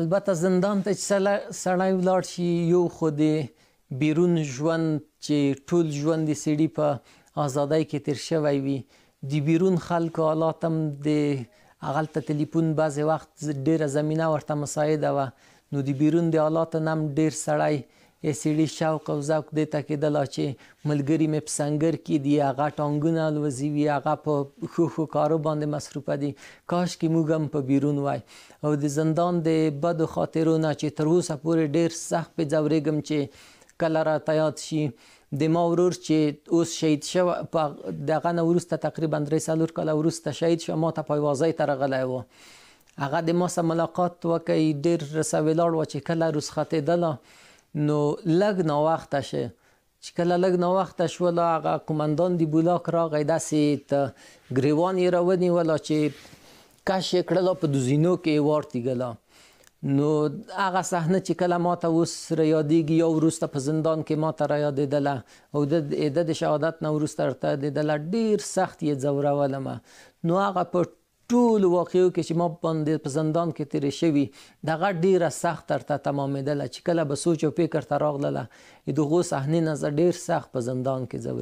البته زندان ته چې سړی ولاړ شي، یو خو د بیرون ژوند چې ټول ژوند د سړي په ازادۍ کې تیر شوی وي، د بیرون خلکو حالات هم د هغلته تلیفون بعضې وخت ډېره زمینه ورته مساعده وه، نو د بیرون د حالاتو نه هم ډېر سړی شوق او ذوق دې ته کېدله چې ملګري مې په سنګر کې دي، هغه ټانګونه الوزي وي، هغه په ښو کارو باندې مصروفه دي، کاشکې موږ هم په بیرون وای. او د زندان د بدو خاطرو نه چې تر اوسه پورې ډېر سخت پې ځورېږم چې کله راته یاد شي د ما ورور چې اوس شهید شوی، په دغه نه وروسته تقریبا 3-4 کاله وروسته شهید شو، ما ته پایوازۍ ته راغلی و. هغه د ما سره ملاقات وکړ، ډېر رسه ولاړ و چې کله رخصتېدله نو لږ ناوخته شه، چې کله لږ ناوخته شوله هغه قمندان د بولاک راغی، داسې ګریوان یې راونیوله چې کش یې کړله، په دوزینو کې یې واړتېږله. نو هغه صحنه چې کله ما ته اوس رایادېږي یا وروسته په زندان کې ما ته رایادېدله او د شهادت نه وروسته راته یادېدله، ډېر سخت یې ځورولمه. نو هغه په ټولو واقعو کې چې ما باندې په زندان کې تېرې شوي، دغه ډېره سخت درته تمامېدله چې کله به سوچ او فکر ته راغلله، د هغو صحنې نه زه ډېر سخت په زندان کې ځورېدم.